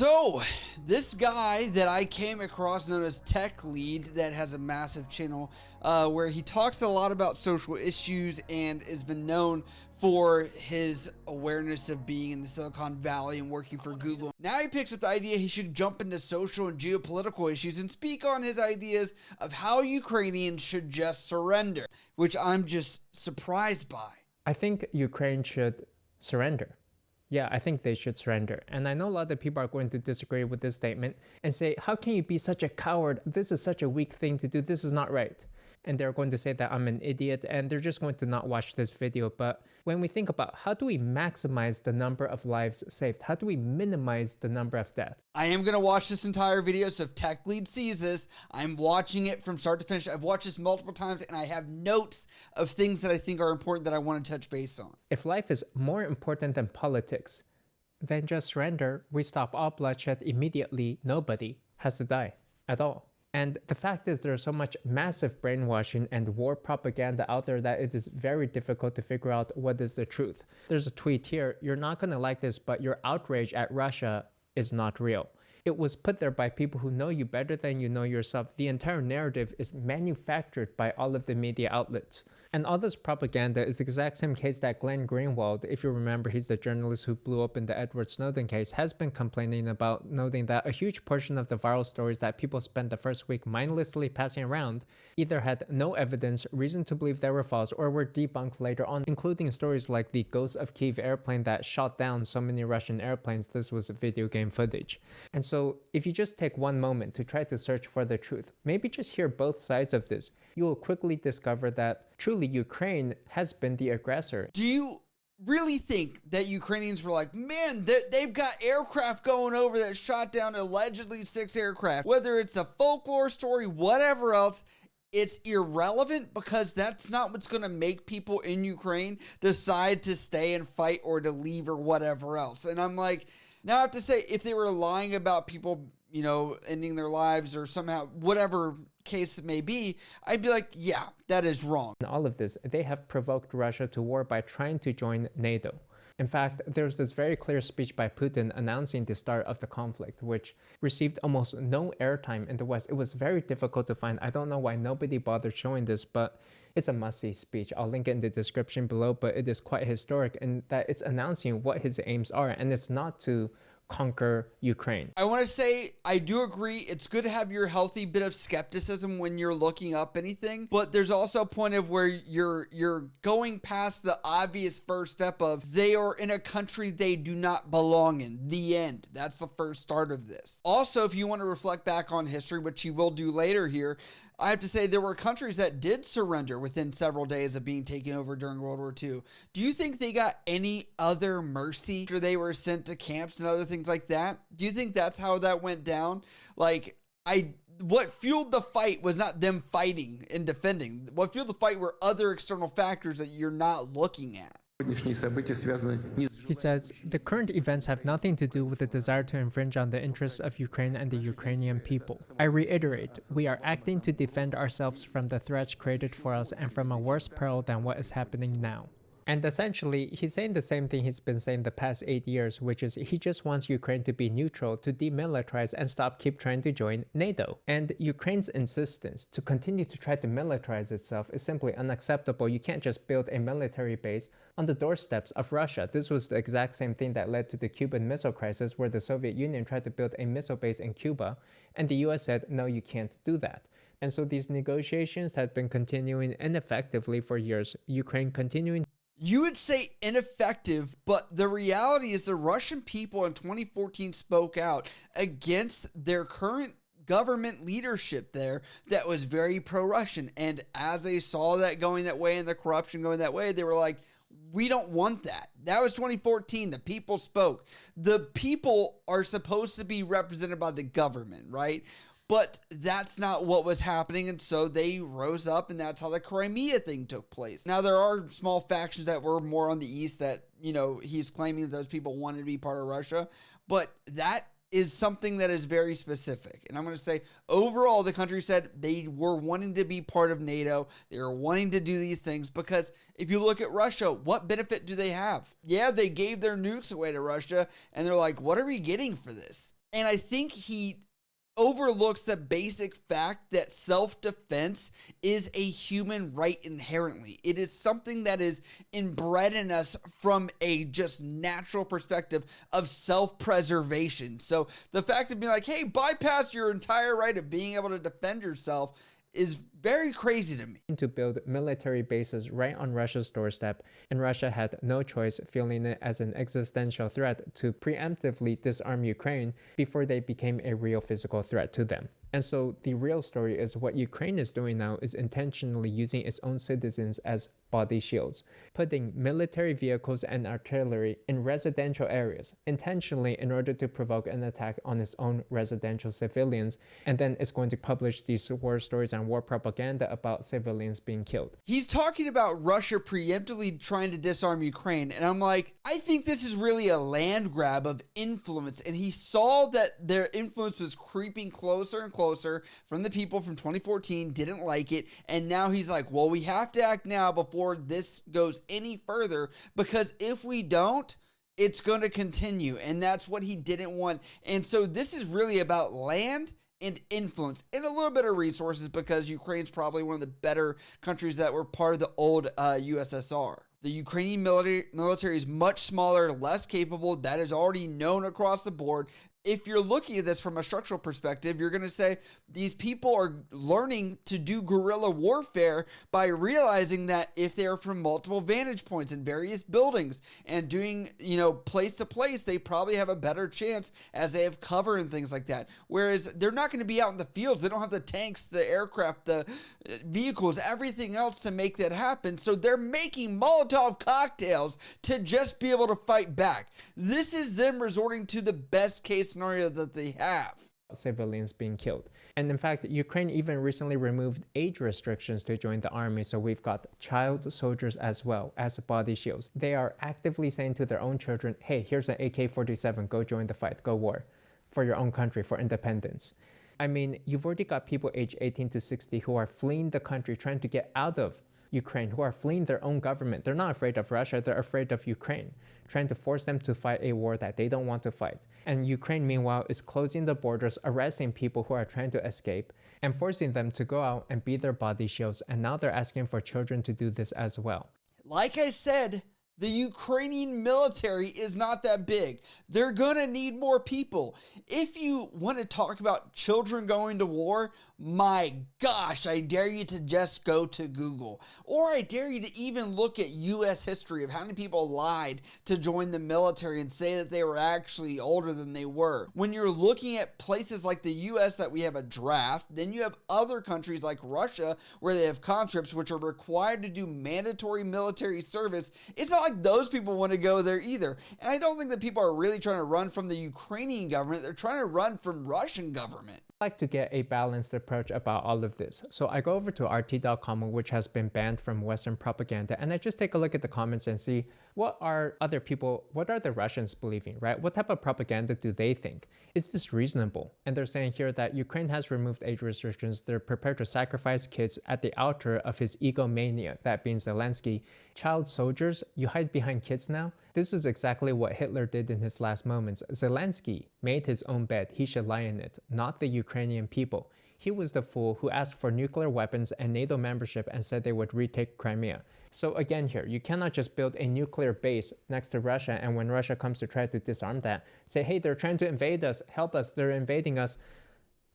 So, this guy that I came across known as Techlead that has a massive channel where he talks a lot about social issues and has been known for his awareness of being in the Silicon Valley and working for Google. Now he picks up the idea he should jump into social and geopolitical issues and speak on his ideas of how Ukrainians should just surrender, which I'm just surprised by. I think Ukraine should surrender. Yeah, I think they should surrender. And I know a lot of people are going to disagree with this statement and say, how can you be such a coward? This is such a weak thing to do. This is not right. And they're going to say that I'm an idiot and they're just going to not watch this video. But when we think about how do we maximize the number of lives saved? How do we minimize the number of deaths? I am going to watch this entire video, so if Techlead sees this, I'm watching it from start to finish. I've watched this multiple times and I have notes of things that I think are important that I want to touch base on. If life is more important than politics, then just surrender. We stop all bloodshed immediately. Nobody has to die at all. And the fact is there's so much massive brainwashing and war propaganda out there that it is very difficult to figure out what is the truth. There's a tweet here, you're not going to like this, but your outrage at Russia is not real. It was put there by people who know you better than you know yourself. The entire narrative is manufactured by all of the media outlets. And all this propaganda is the exact same case that Glenn Greenwald, if you remember, he's the journalist who blew up in the Edward Snowden case, has been complaining about, noting that a huge portion of the viral stories that people spent the first week mindlessly passing around either had no evidence, reason to believe they were false, or were debunked later on, including stories like the Ghost of Kiev airplane that shot down so many Russian airplanes. This was video game footage. And so if you just take one moment to try to search for the truth, maybe just hear both sides of this, you will quickly discover that truly Ukraine has been the aggressor. Do you really think that Ukrainians were like, man, they've got aircraft going over that shot down allegedly 6 aircraft, whether it's a folklore story, whatever else, it's irrelevant because that's not what's going to make people in Ukraine decide to stay and fight or to leave or whatever else. And I'm like, now I have to say, if they were lying about people, you know, ending their lives or somehow, whatever case it may be, I'd be like, yeah, that is wrong. In all of this, they have provoked Russia to war by trying to join NATO. In fact, there's this very clear speech by Putin announcing the start of the conflict, which received almost no airtime in the West. It was very difficult to find. I don't know why nobody bothered showing this, but it's a must-see speech. I'll link it in the description below, but it is quite historic in that it's announcing what his aims are, and it's not to conquer Ukraine. I want to say I do agree it's good to have your healthy bit of skepticism when you're looking up anything, but there's also a point of where you're going past the obvious first step of they are in a country they do not belong in. The end. That's the first start of this. Also, if you want to reflect back on history, which you will do later here, I have to say there were countries that did surrender within several days of being taken over during World War II. Do you think they got any other mercy after they were sent to camps and other things like that? Do you think that's how that went down? Like, what fueled the fight was not them fighting and defending. What fueled the fight were other external factors that you're not looking at. He says, the current events have nothing to do with the desire to infringe on the interests of Ukraine and the Ukrainian people. I reiterate, we are acting to defend ourselves from the threats created for us and from a worse peril than what is happening now. And essentially, he's saying the same thing he's been saying the past 8 years, which is he just wants Ukraine to be neutral, to demilitarize, and keep trying to join NATO. And Ukraine's insistence to continue to try to militarize itself is simply unacceptable. You can't just build a military base on the doorsteps of Russia. This was the exact same thing that led to the Cuban Missile Crisis, where the Soviet Union tried to build a missile base in Cuba, and the US said, no, you can't do that. And so these negotiations had been continuing ineffectively for years, Ukraine continuing. You would say ineffective, but the reality is the Russian people in 2014 spoke out against their current government leadership there that was very pro-Russian. And as they saw that going that way and the corruption going that way, they were like, we don't want that. That was 2014. The people spoke. The people are supposed to be represented by the government, right? But that's not what was happening, and so they rose up, and that's how the Crimea thing took place. Now, there are small factions that were more on the east that, you know, he's claiming that those people wanted to be part of Russia, but that is something that is very specific. And I'm going to say, overall, the country said they were wanting to be part of NATO. They were wanting to do these things because if you look at Russia, what benefit do they have? Yeah, they gave their nukes away to Russia, and they're like, what are we getting for this? And I think he overlooks the basic fact that self-defense is a human right inherently. It is something that is inbred in us from a just natural perspective of self-preservation. So the fact of being like, hey, bypass your entire right of being able to defend yourself is very crazy to me. To build military bases right on Russia's doorstep, and Russia had no choice, feeling it as an existential threat, to preemptively disarm Ukraine before they became a real physical threat to them. And so the real story is what Ukraine is doing now is intentionally using its own citizens as body shields, putting military vehicles and artillery in residential areas intentionally in order to provoke an attack on its own residential civilians, and then it's going to publish these war stories and war propaganda about civilians being killed. He's talking about Russia preemptively trying to disarm Ukraine, and I'm like, I think this is really a land grab of influence, and he saw that their influence was creeping closer and closer from the people from 2014, didn't like it, and now he's like, well, we have to act now before this goes any further, because if we don't, it's going to continue, and that's what he didn't want. And so this is really about land and influence and a little bit of resources, because Ukraine's probably one of the better countries that were part of the old USSR. The Ukrainian military is much smaller, less capable. That is already known across the board. If you're looking at this from a structural perspective, you're going to say these people are learning to do guerrilla warfare by realizing that if they're from multiple vantage points in various buildings and doing, place to place, they probably have a better chance as they have cover and things like that. Whereas they're not going to be out in the fields. They don't have the tanks, the aircraft, the vehicles, everything else to make that happen. So they're making Molotov cocktails to just be able to fight back. This is them resorting to the best case scenario that they have. Civilians being killed. And in fact, Ukraine even recently removed age restrictions to join the army, so we've got child soldiers as well as body shields. They are actively saying to their own children, hey, here's an AK-47, go join the fight, go war for your own country, for independence. I mean, you've already got people aged 18 to 60 who are fleeing the country, trying to get out of Ukraine, who are fleeing their own government. They're not afraid of Russia, they're afraid of Ukraine, trying to force them to fight a war that they don't want to fight. And Ukraine, meanwhile, is closing the borders, arresting people who are trying to escape, and forcing them to go out and be their body shields. And now they're asking for children to do this as well. Like I said, the Ukrainian military is not that big. They're gonna need more people. If you want to talk about children going to war, my gosh, I dare you to just go to Google. Or I dare you to even look at U.S. history of how many people lied to join the military and say that they were actually older than they were. When you're looking at places like the U.S. that we have a draft, then you have other countries like Russia where they have conscripts which are required to do mandatory military service. It's not like those people want to go there either. And I don't think that people are really trying to run from the Ukrainian government. They're trying to run from Russian government. I like to get a balanced approach about all of this. So I go over to RT.com, which has been banned from Western propaganda, and I just take a look at the comments and see what are other people, what are the Russians believing, right? What type of propaganda do they think? Is this reasonable? And they're saying here that Ukraine has removed age restrictions. They're prepared to sacrifice kids at the altar of his egomania, that being Zelensky. Child soldiers, you hide behind kids now? This is exactly what Hitler did in his last moments. Zelensky made his own bed. He should lie in it, not the Ukrainian people. He was the fool who asked for nuclear weapons and NATO membership and said they would retake Crimea. So again here, you cannot just build a nuclear base next to Russia, and when Russia comes to try to disarm that, say, hey, they're trying to invade us, help us, they're invading us.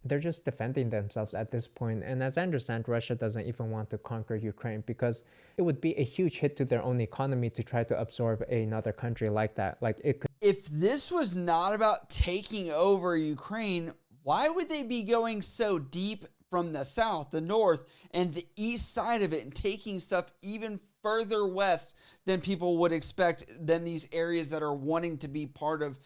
They're just defending themselves at this point. And as I understand, Russia doesn't even want to conquer Ukraine because it would be a huge hit to their own economy to try to absorb another country like that. Like it could. If this was not about taking over Ukraine, why would they be going so deep from the south, the north, and the east side of it and taking stuff even further west than people would expect, than these areas that are wanting to be part of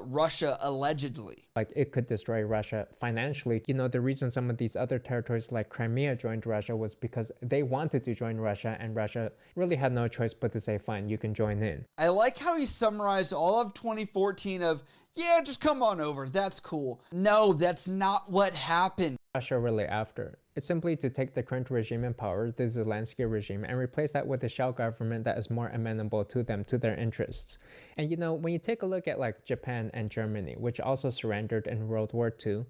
Russia allegedly? Like it could destroy Russia financially. You know, the reason some of these other territories like Crimea joined Russia was because they wanted to join Russia, and Russia really had no choice but to say, fine, you can join in. I like how he summarized all of 2014 of, yeah, just come on over, that's cool. No, that's not what happened. Russia really after. It's simply to take the current regime in power, the Zelensky regime, and replace that with a shell government that is more amenable to them, to their interests. And when you take a look at like Japan and Germany, which also surrendered in World War II,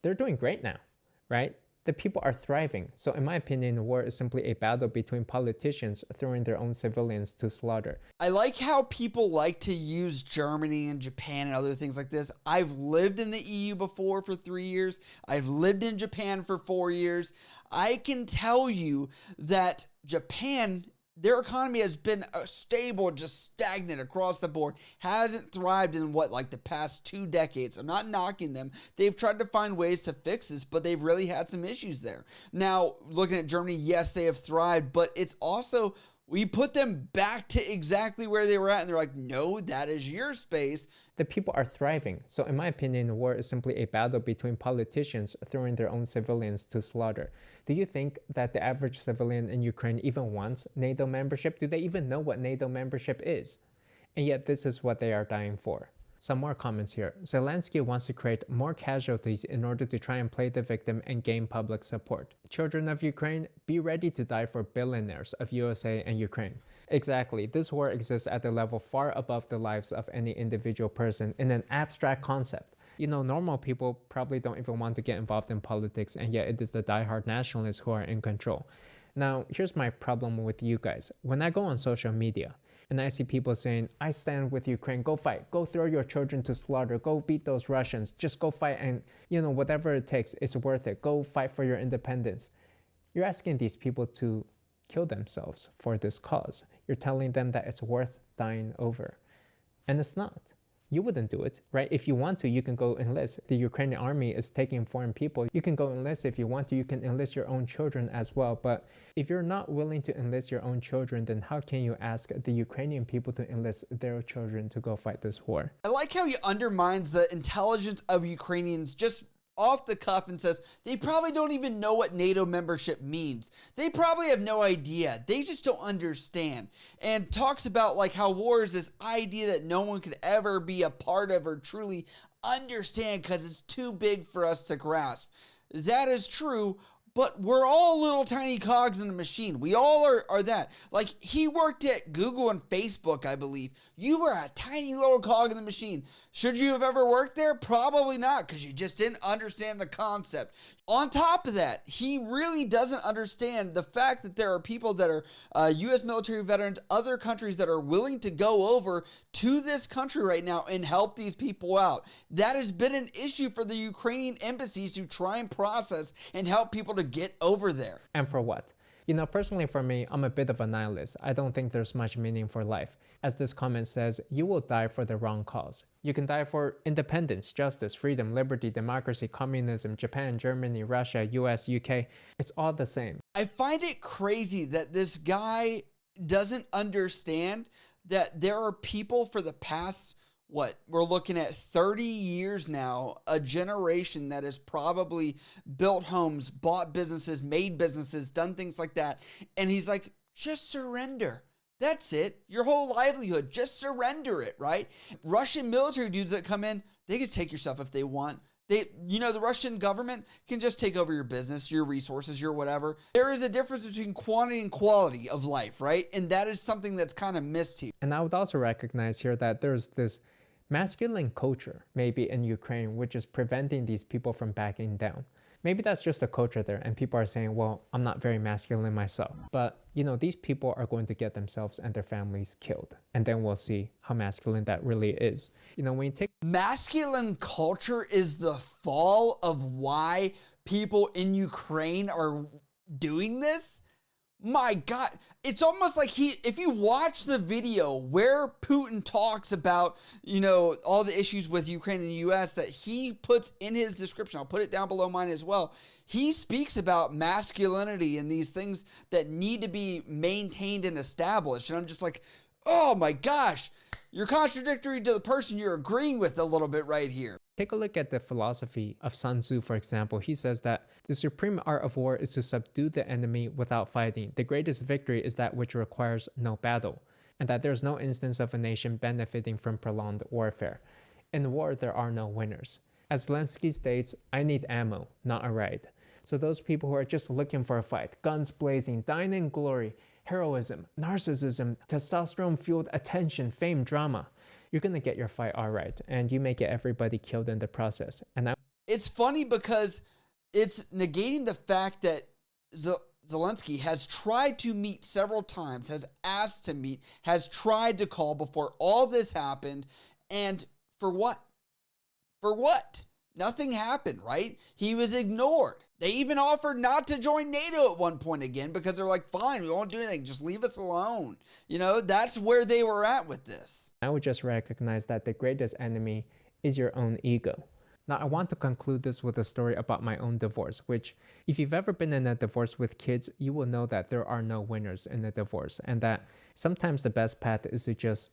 they're doing great now, right? The people are thriving. So in my opinion, the war is simply a battle between politicians throwing their own civilians to slaughter. I like how people like to use Germany and Japan and other things like this. I've lived in the EU before for 3 years. I've lived in Japan for 4 years. I can tell you that Japan, their economy has been stable, just stagnant across the board. Hasn't thrived in like the past 2 decades. I'm not knocking them. They've tried to find ways to fix this, but they've really had some issues there. Now, looking at Germany, yes, they have thrived, but it's also, we put them back to exactly where they were at, and they're like, no, that is your space. The people are thriving. So in my opinion, the war is simply a battle between politicians throwing their own civilians to slaughter. Do you think that the average civilian in Ukraine even wants NATO membership? Do they even know what NATO membership is? And yet this is what they are dying for. Some more comments here. Zelensky wants to create more casualties in order to try and play the victim and gain public support. Children of Ukraine, be ready to die for billionaires of USA and Ukraine. Exactly, this war exists at a level far above the lives of any individual person in an abstract concept. Normal people probably don't even want to get involved in politics, and yet it is the diehard nationalists who are in control. Now, here's my problem with you guys. When I go on social media, and I see people saying, I stand with Ukraine, go fight, go throw your children to slaughter, go beat those Russians, just go fight, and whatever it takes, it's worth it, go fight for your independence. You're asking these people to kill themselves for this cause. You're telling them that it's worth dying over. And it's not. You wouldn't do it, right? If you want to, you can go enlist. The Ukrainian army is taking foreign people. You can go enlist if you want to. You can enlist your own children as well. But if you're not willing to enlist your own children, then how can you ask the Ukrainian people to enlist their children to go fight this war? I like how he undermines the intelligence of Ukrainians just off the cuff and says they probably don't even know what NATO membership means. They probably have no idea. They just don't understand. And talks about like how war is this idea that no one could ever be a part of or truly understand because it's too big for us to grasp. That is true, but we're all little tiny cogs in the machine. We all are that. Like, he worked at Google and Facebook, I believe. You were a tiny little cog in the machine. Should you have ever worked there? Probably not, because you just didn't understand the concept. On top of that, he really doesn't understand the fact that there are people that are U.S. military veterans, other countries that are willing to go over to this country right now and help these people out. That has been an issue for the Ukrainian embassies to try and process and help people to get over there. And for what? Personally for me, I'm a bit of a nihilist. I don't think there's much meaning for life. As this comment says, you will die for the wrong cause. You can die for independence, justice, freedom, liberty, democracy, communism, Japan, Germany, Russia, US, UK. It's all the same. I find it crazy that this guy doesn't understand that there are people for the past, we're looking at 30 years now, a generation that has probably built homes, bought businesses, made businesses, done things like that. And he's like, just surrender. That's it. Your whole livelihood, just surrender it, right? Russian military dudes that come in, they can take your stuff if they want. The Russian government can just take over your business, your resources, your whatever. There is a difference between quantity and quality of life, right? And that is something that's kind of missed here. And I would also recognize here that there's this masculine culture, maybe in Ukraine, which is preventing these people from backing down. Maybe that's just a culture there, and people are saying, well, I'm not very masculine myself. But, these people are going to get themselves and their families killed. And then we'll see how masculine that really is. When you take... Masculine culture is the fall of why people in Ukraine are doing this? My God, it's almost like if you watch the video where Putin talks about, all the issues with Ukraine and the US that he puts in his description, I'll put it down below mine as well. He speaks about masculinity and these things that need to be maintained and established. And I'm just like, oh my gosh, you're contradictory to the person you're agreeing with a little bit right here. Take a look at the philosophy of Sun Tzu, for example. He says that the supreme art of war is to subdue the enemy without fighting. The greatest victory is that which requires no battle, and that there's no instance of a nation benefiting from prolonged warfare. In war, there are no winners. As Zelensky states, I need ammo, not a ride. So those people who are just looking for a fight, guns blazing, dying in glory, heroism, narcissism, testosterone-fueled attention, fame, drama, you're gonna get your fight all right, and you may get everybody killed in the process. And it's funny because it's negating the fact that Zelensky has tried to meet several times, has asked to meet, has tried to call before all this happened, and for what? For what? Nothing happened, right? He was ignored. They even offered not to join NATO at one point again because they're like, fine, we won't do anything. Just leave us alone. You know, that's where they were at with this. I would just recognize that the greatest enemy is your own ego. Now, I want to conclude this with a story about my own divorce, which if you've ever been in a divorce with kids, you will know that there are no winners in a divorce, and that sometimes the best path is to just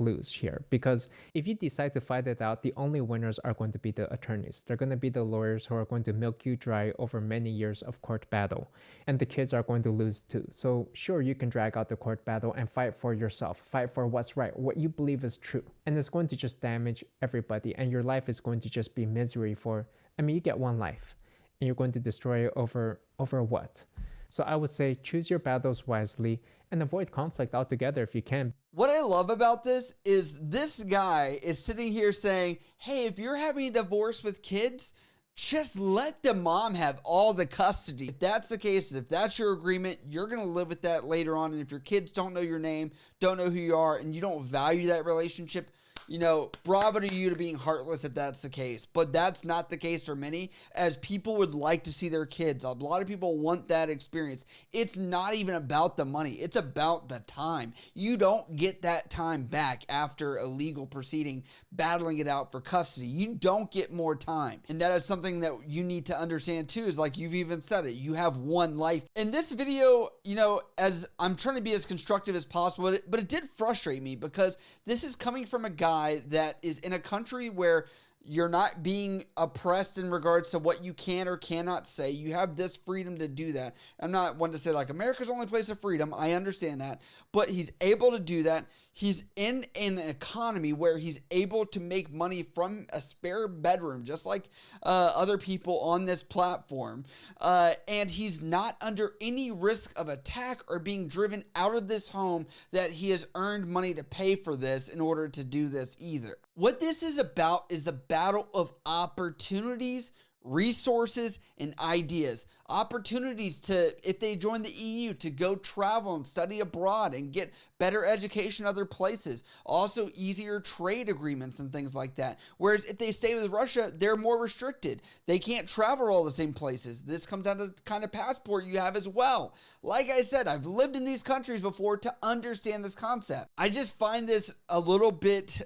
lose here. Because if you decide to fight it out, the only winners are going to be the attorneys. They're going to be the lawyers who are going to milk you dry over many years of court battle. And the kids are going to lose too. So sure, you can drag out the court battle and fight for yourself, fight for what's right, what you believe is true. And it's going to just damage everybody. And your life is going to just be misery for, I mean, you get one life and you're going to destroy it over what? So I would say choose your battles wisely and avoid conflict altogether if you can. What I love about this is this guy is sitting here saying, hey, if you're having a divorce with kids, just let the mom have all the custody. If that's the case, if that's your agreement, you're going to live with that later on. And if your kids don't know your name, don't know who you are, and you don't value that relationship, you know, bravo to you to being heartless if that's the case. But that's not the case for many, as people would like to see their kids. A lot of people want that experience. It's not even about the money. It's about the time. You don't get that time back after a legal proceeding, battling it out for custody. You don't get more time. And that is something that you need to understand too, is like you've even said it. You have one life. In this video, you know, as I'm trying to be as constructive as possible, but it did frustrate me because this is coming from a guy that is in a country where you're not being oppressed in regards to what you can or cannot say. You have this freedom to do that. I'm not one to say like America's only place of freedom. I understand that, but he's able to do that. He's in an economy where he's able to make money from a spare bedroom, just like other people on this platform. And he's not under any risk of attack or being driven out of this home that he has earned money to pay for this in order to do this either. What this is about is the battle of opportunities, resources, and ideas. Opportunities to, if they join the EU, to go travel and study abroad and get better education other places. Also easier trade agreements and things like that. Whereas if they stay with Russia, they're more restricted. They can't travel all the same places. This comes down to the kind of passport you have as well. Like I said, I've lived in these countries before to understand this concept. I just find this a little bit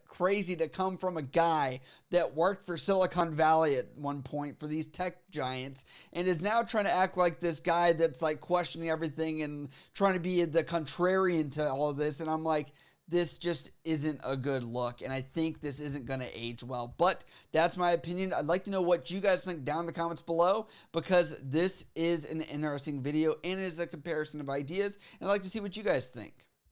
crazy to come from a guy that worked for Silicon Valley at one point for these tech giants and is now trying to act like this guy that's like questioning everything and trying to be the contrarian to all of this. And I'm like, this just isn't a good look, and I think this isn't going to age well. But that's my opinion. I'd like to know what you guys think down in the comments below, because this is an interesting video and is a comparison of ideas, and I'd like to see what you guys think.